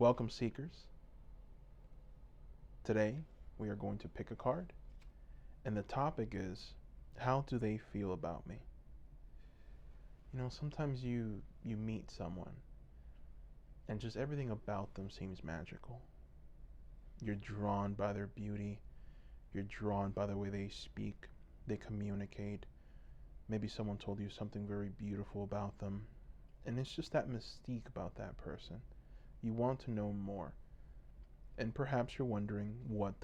Welcome, seekers. Today, we are going to pick a card, and the topic is, how do they feel about me? Sometimes you meet someone, and just everything about them seems magical. You're drawn by their beauty. You're drawn by the way they speak, they communicate. Maybe someone told you something very beautiful about them, and it's just that mystique about that person. You want to know more. And perhaps you're wondering, how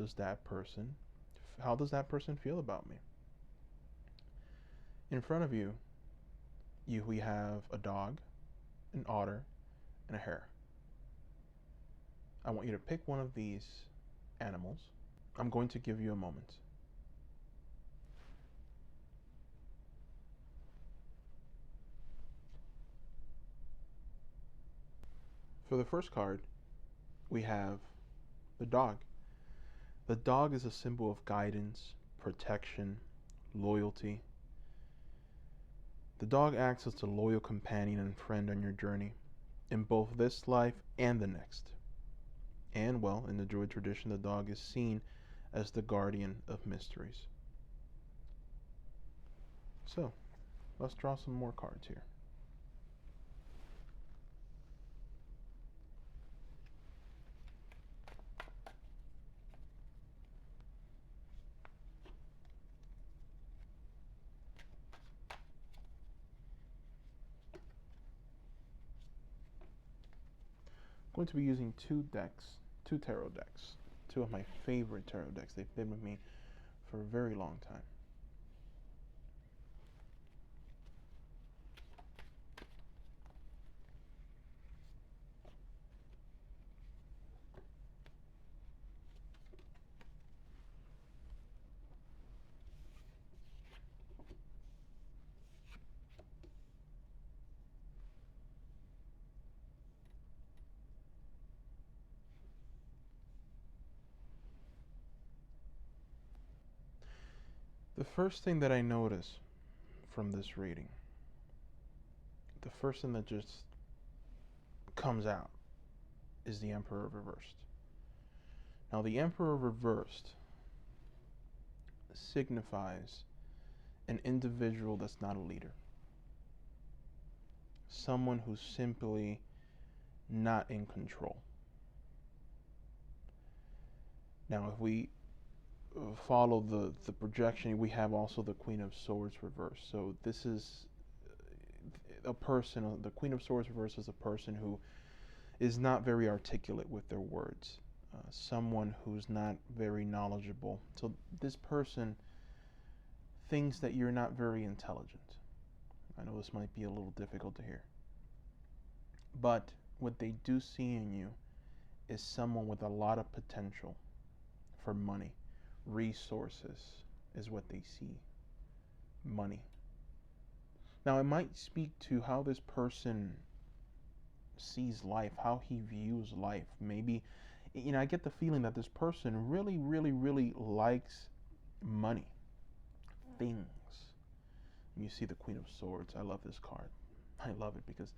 does that person feel about me? In front of you, we have a dog, an otter, and a hare. I want you to pick one of these animals. I'm going to give you a moment. For the first card, we have the dog. The dog is a symbol of guidance, protection, loyalty. The dog acts as a loyal companion and friend on your journey, in both this life and the next. And, well, in the Druid tradition, the dog is seen as the guardian of mysteries. So, let's draw some more cards here. I'm going to be using two tarot decks, two of my favorite tarot decks. They've been with me for a very long time. The first thing that I notice from this reading, the first thing that just comes out is the Emperor reversed. Now, the Emperor reversed signifies an individual that's not a leader. Someone who's simply not in control. Now, if we follow the projection, we have also the Queen of Swords reversed. So this is a person, the Queen of Swords reversed is a person who is not very articulate with their words. Someone who's not very knowledgeable. So this person thinks that you're not very intelligent. I know this might be a little difficult to hear. But what they do see in you is someone with a lot of potential for money. Resources is what they see. Money. Now, it might speak to how this person sees life, how he views life. Maybe, I get the feeling that this person really, really, really likes money, things. You see the Queen of Swords. I love this card. I love it because,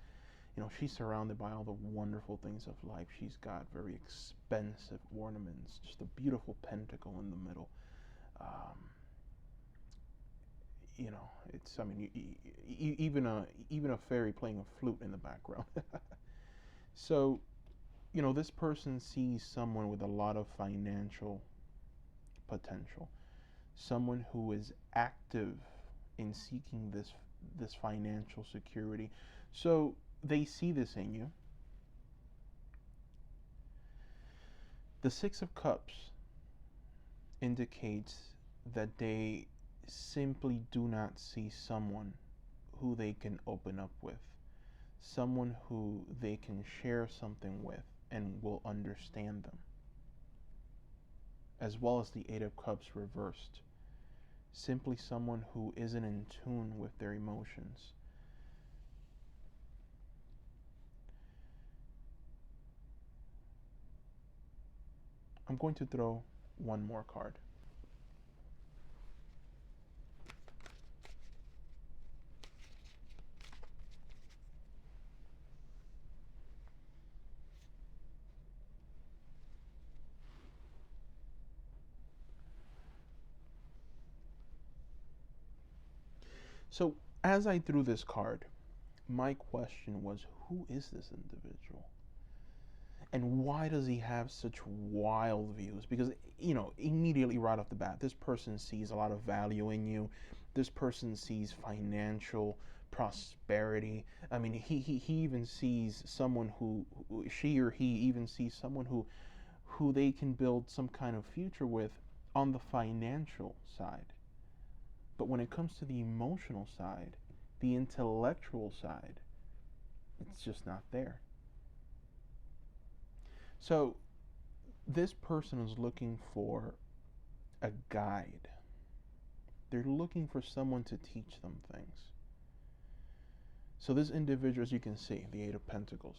she's surrounded by all the wonderful things of life. She's got very expensive ornaments, just a beautiful pentacle in the middle. Even a fairy playing a flute in the background. So, this person sees someone with a lot of financial potential, someone who is active in seeking this financial security. So they see this in you. The Six of Cups indicates that they simply do not see someone who they can open up with, someone who they can share something with and will understand them. As well as the Eight of Cups reversed, simply someone who isn't in tune with their emotions. I'm going to throw one more card. So as I drew this card, my question was, who is this individual? And why does he have such wild views? Because, immediately right off the bat, this person sees a lot of value in you. This person sees financial prosperity. I mean, he even sees someone she or he even sees someone who they can build some kind of future with on the financial side. But when it comes to the emotional side, the intellectual side, it's just not there. So this person is looking for a guide. They're looking for someone to teach them things. So this individual, as you can see, the Eight of Pentacles.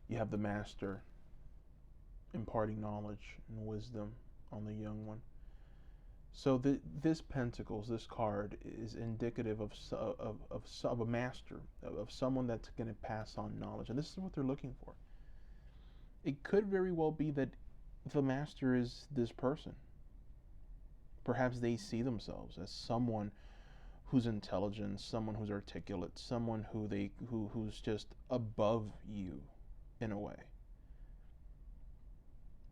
You have the Master imparting knowledge and wisdom on the young one. So this Pentacles, this card, is indicative of a master, of someone that's going to pass on knowledge. And this is what they're looking for. It could very well be that the master is this person. Perhaps they see themselves as someone who's intelligent, someone who's articulate, someone who's just above you in a way.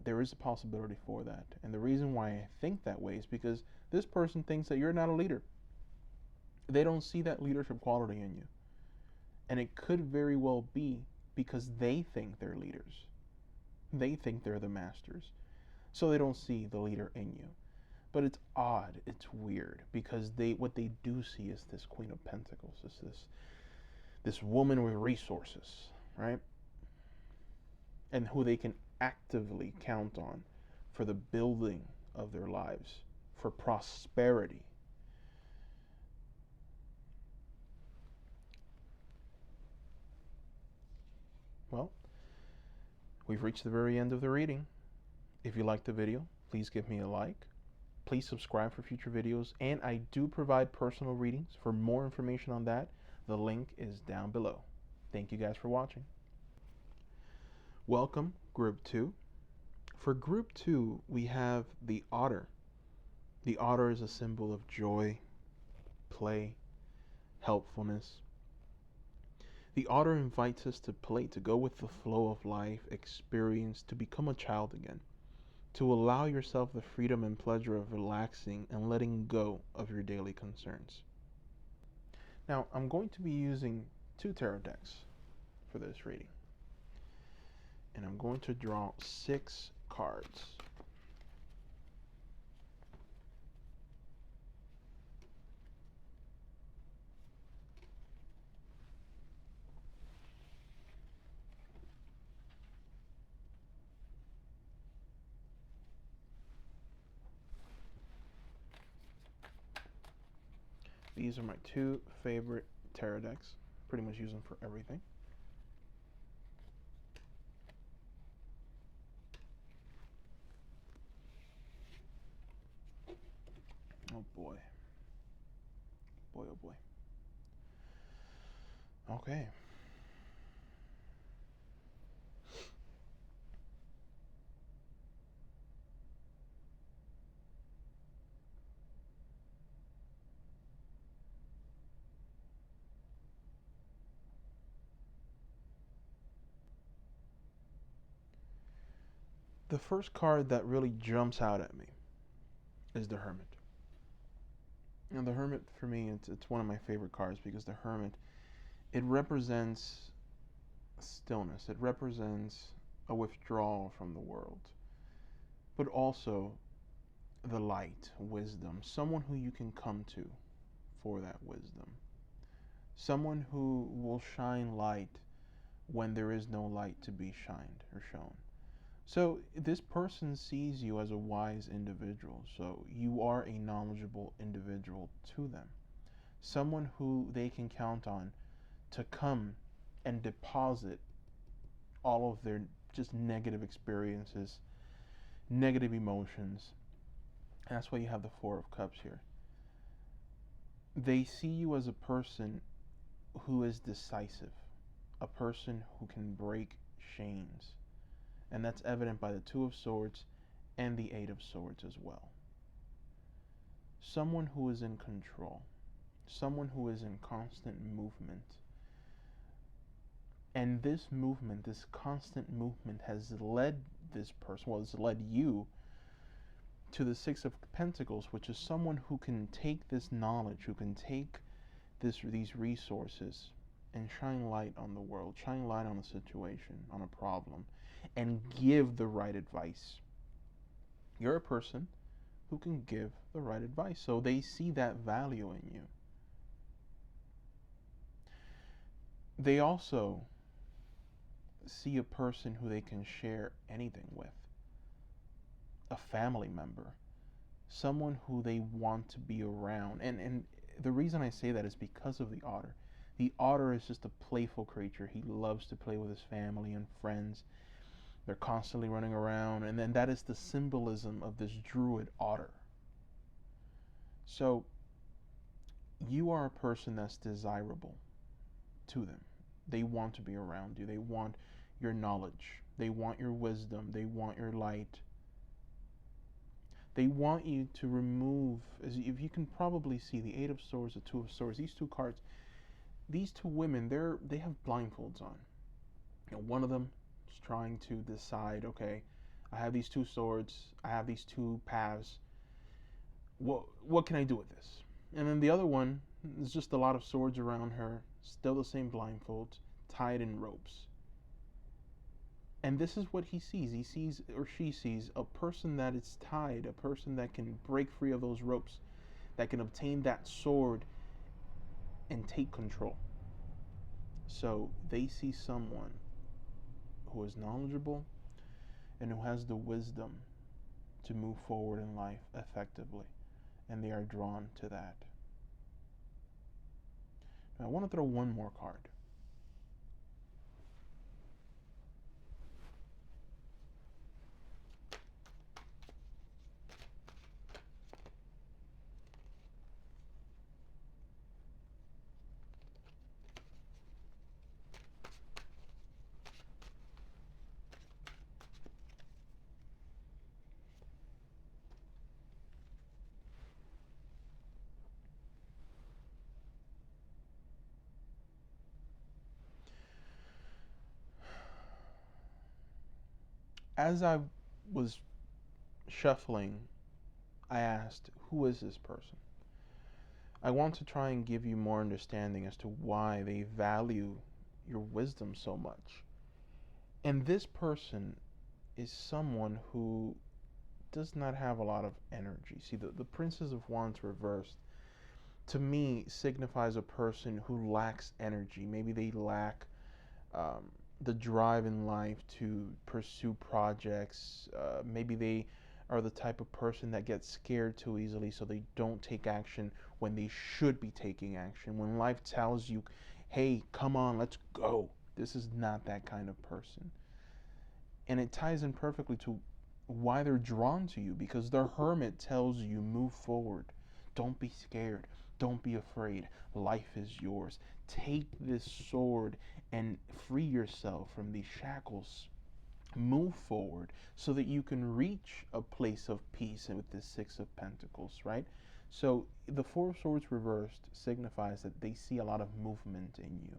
There is a possibility for that. And the reason why I think that way is because this person thinks that you're not a leader. They don't see that leadership quality in you. And it could very well be because they think they're leaders. They think they're the masters. So they don't see the leader in you. But it's odd, it's weird, because what they do see is this Queen of Pentacles, this woman with resources, right? And who they can actively count on for the building of their lives, for prosperity. Well, we've reached the very end of the reading. If you liked the video, please give me a like. Please subscribe for future videos, and I do provide personal readings. For more information on that, the link is down below. Thank you guys for watching. Welcome, Group 2. For Group 2, we have the otter. The otter is a symbol of joy, play, helpfulness. The otter invites us to play, to go with the flow of life, experience, to become a child again, to allow yourself the freedom and pleasure of relaxing and letting go of your daily concerns. Now, I'm going to be using 2 tarot decks for this reading. And I'm going to draw 6 cards. These are my 2 favorite tarot decks. Pretty much use them for everything. Oh boy. Boy, oh boy. Okay. The first card that really jumps out at me is the Hermit. Now, the Hermit, for me, it's one of my favorite cards because the Hermit, it represents stillness. It represents a withdrawal from the world, but also the light, wisdom, someone who you can come to for that wisdom, someone who will shine light when there is no light to be shined or shown. So this person sees you as a wise individual, so you are a knowledgeable individual to them, someone who they can count on to come and deposit all of their just negative experiences, negative emotions. And that's why you have the Four of Cups here. They see you as a person who is decisive, a person who can break chains. And that's evident by the Two of Swords and the Eight of Swords as well. someone who is in control, someone who is in constant movement. And this movement, this constant movement, has led this person, well, it's led you to the Six of Pentacles, which is someone who can take this knowledge, who can take these resources and shine light on the world, shine light on a situation, on a problem, and give the right advice. You're a person who can give the right advice, so they see that value in you. They also see a person who they can share anything with, a family member, someone who they want to be around. And the reason I say that is because of the otter. The otter is just a playful creature. He loves to play with his family and friends. They're constantly running around, and then that is the symbolism of this druid otter. So you are a person that's desirable to them. They want to be around you. They want your knowledge. They want your wisdom. They want your light. They want you to remove, as if you can probably see, the Eight of Swords, the Two of Swords, these two cards, these two women, they have blindfolds on. You know, one of them is trying to decide, okay, I have these two swords, I have these two paths. What can I do with this? And then the other one is just a lot of swords around her, still the same blindfolds, tied in ropes. And this is what he sees. He sees, or she sees, a person that is tied, a person that can break free of those ropes, that can obtain that sword and take control. So they see someone who is knowledgeable and who has the wisdom to move forward in life effectively. And they are drawn to that. Now I want to throw one more card. As I was shuffling, I asked, who is this person? I want to try and give you more understanding as to why they value your wisdom so much. And this person is someone who does not have a lot of energy. See, the Princess of Wands reversed, to me, signifies a person who lacks energy. Maybe they lack the drive in life to pursue projects. Maybe they are the type of person that gets scared too easily, so they don't take action when they should be taking action. When life tells you, hey, come on, let's go. This is not that kind of person. And it ties in perfectly to why they're drawn to you, because the Hermit tells you, move forward. Don't be scared. Don't be afraid. Life is yours. Take this sword and free yourself from these shackles. Move forward so that you can reach a place of peace with the Six of Pentacles, right? So the Four of Swords reversed signifies that they see a lot of movement in you.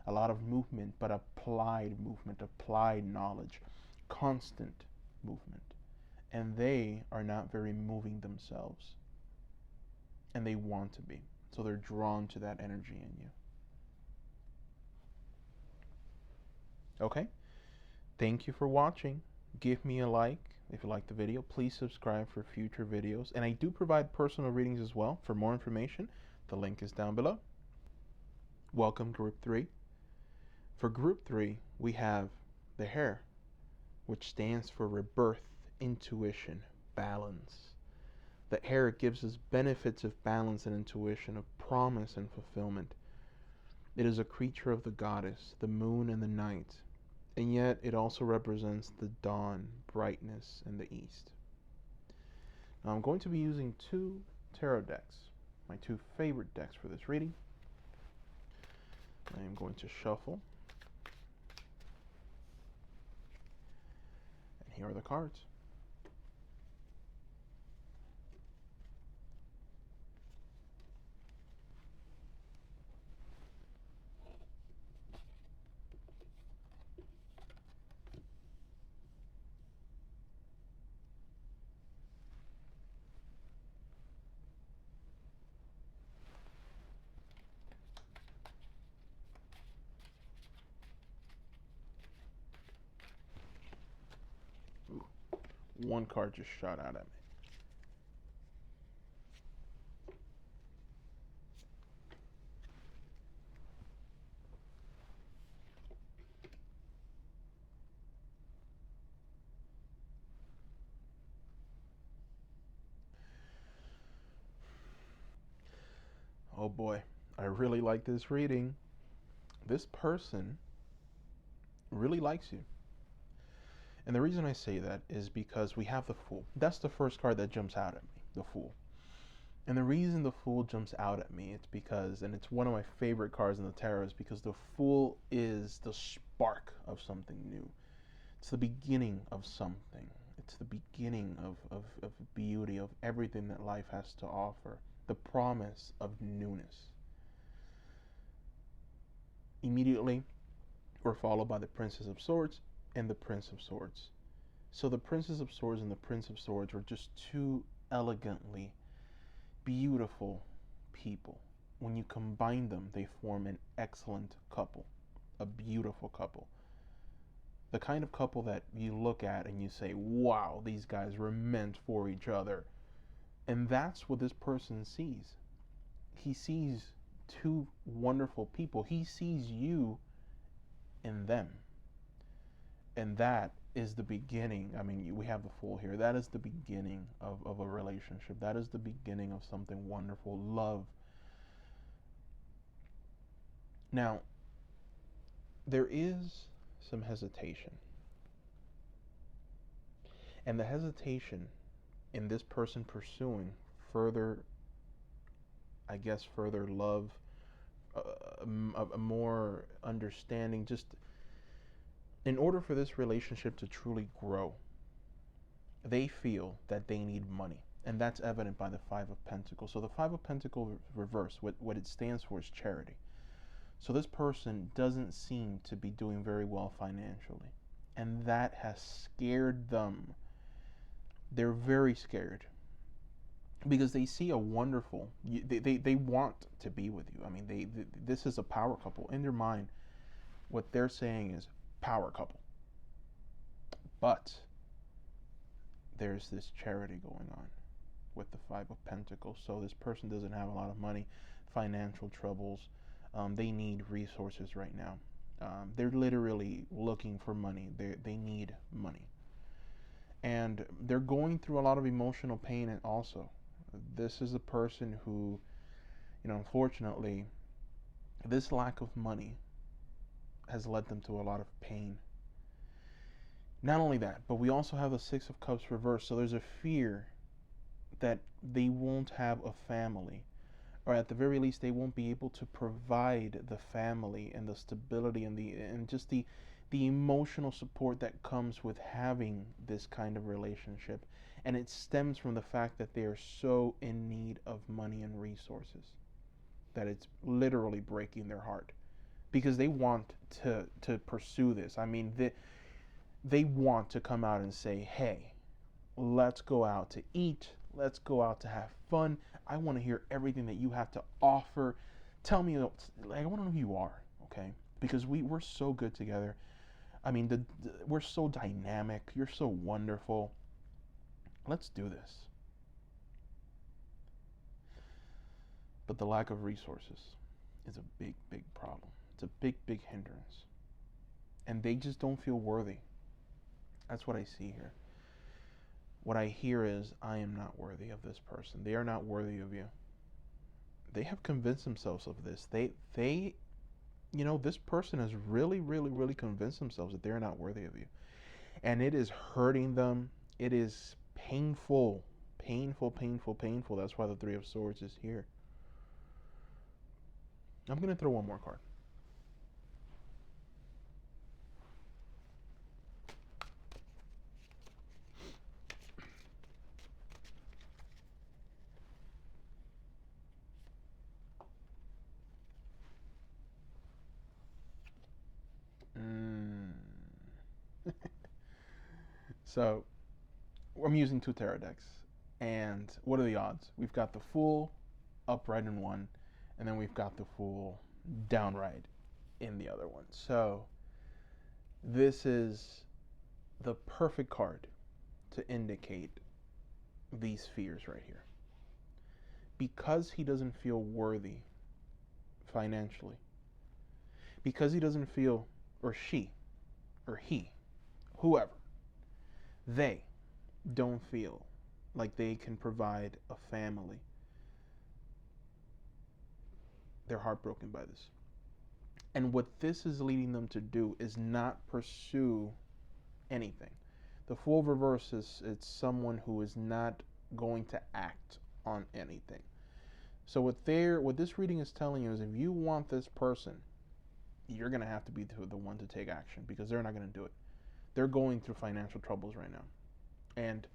A lot of movement, but applied movement, applied knowledge, constant movement. And they are not very moving themselves. And they want to be. So they're drawn to that energy in you. Okay? Thank you for watching. Give me a like if you like the video. Please subscribe for future videos. And I do provide personal readings as well. For more information, the link is down below. Welcome, Group 3. For Group 3, we have the Hare, which stands for rebirth, intuition, balance. The Hare gives us benefits of balance and intuition, of promise and fulfillment. It is a creature of the goddess, the moon and the night, and yet it also represents the dawn, brightness, and the east. Now I'm going to be using two tarot decks, my two favorite decks for this reading. I am going to shuffle. And here are the cards. one card just shot out at me. Oh boy, I really like this reading. This person really likes you. And the reason I say that is because we have the Fool. That's the first card that jumps out at me, the Fool. And the reason the Fool jumps out at me, it's because, and it's one of my favorite cards in the tarot, is because the Fool is the spark of something new. It's the beginning of something. It's the beginning of beauty, of everything that life has to offer. The promise of newness. Immediately, we're followed by the Princess of Swords and the Prince of Swords. So the Princess of Swords and the Prince of Swords are just two elegantly beautiful people. When you combine them, they form an excellent couple, a beautiful couple. The kind of couple that you look at and you say, wow, these guys were meant for each other. And that's what this person sees. He sees two wonderful people. He sees you in them. And that is the beginning. I mean, we have the Fool here. That is the beginning of a relationship. That is the beginning of something wonderful. Love. Now, there is some hesitation. And the hesitation in this person pursuing further, I guess, further love, a more understanding, just in order for this relationship to truly grow, they feel that they need money. And that's evident by the Five of Pentacles. So the Five of Pentacles reverse, what it stands for is charity. So this person doesn't seem to be doing very well financially. And that has scared them. They're very scared. Because they see a wonderful, they want to be with you. I mean, this is a power couple. In their mind, what they're saying is power couple. But there's this charity going on with the Five of Pentacles. So this person doesn't have a lot of money, financial troubles. They need resources right now. They're literally looking for money. They need money. And they're going through a lot of emotional pain and also. This is a person who, unfortunately, this lack of money has led them to a lot of pain. Not only that, but we also have the Six of Cups reversed. So there's a fear that they won't have a family, or at the very least, they won't be able to provide the family and the stability and just the emotional support that comes with having this kind of relationship. And it stems from the fact that they are so in need of money and resources that it's literally breaking their heart, because they want to pursue this. I mean, they want to come out and say, hey, let's go out to eat. Let's go out to have fun. I want to hear everything that you have to offer. Tell me, I want to know who you are, okay? Because we're so good together. I mean, we're so dynamic. You're so wonderful. Let's do this. But the lack of resources is a big, big problem. It's a big, big hindrance. And they just don't feel worthy. That's what I see here. What I hear is, I am not worthy of this person. They are not worthy of you. They have convinced themselves of this. They this person has really, really, really convinced themselves that they're not worthy of you. And it is hurting them. It is painful. Painful, painful, painful. That's why the Three of Swords is here. I'm going to throw one more card. So, I'm using two tarot decks. And what are the odds? We've got the Fool upright in one, and then we've got the Fool downright in the other one. So, this is the perfect card to indicate these fears right here. Because he doesn't feel worthy financially, because he doesn't feel, or she, or he, whoever, they don't feel like they can provide a family, they're heartbroken by this. And what this is leading them to do is not pursue anything. The Fool of Reverse is, it's someone who is not going to act on anything. So what this reading is telling you is, if you want this person, you're going to have to be the one to take action, because they're not going to do it. They're going through financial troubles right now. And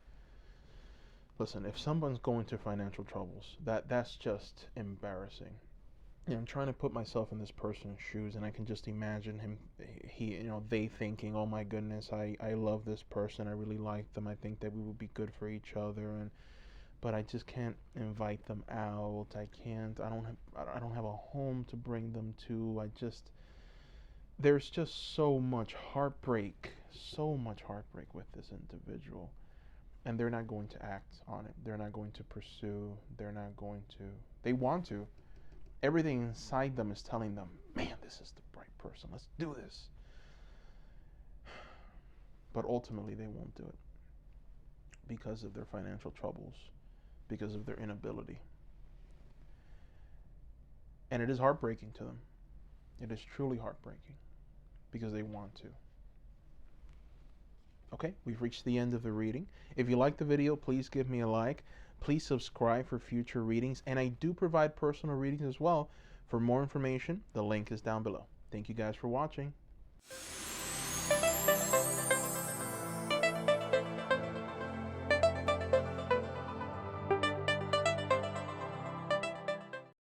listen, if someone's going through financial troubles, that's just embarrassing. I'm trying to put myself in this person's shoes, and I can just imagine they thinking, "Oh my goodness, I love this person. I really like them. I think that we would be good for each other, but I just can't invite them out. I don't have a home to bring them to. There's just so much heartbreak with this individual, and they're not going to act on it. They're not going to pursue. They want to. Everything inside them is telling them, man, this is the right person. Let's do this. But ultimately, they won't do it because of their financial troubles, because of their inability. And it is heartbreaking to them. It is truly heartbreaking because they want to. Okay, we've reached the end of the reading. If you like the video, please give me a like. Please subscribe for future readings, and I do provide personal readings as well. For more information, the link is down below. Thank you guys for watching.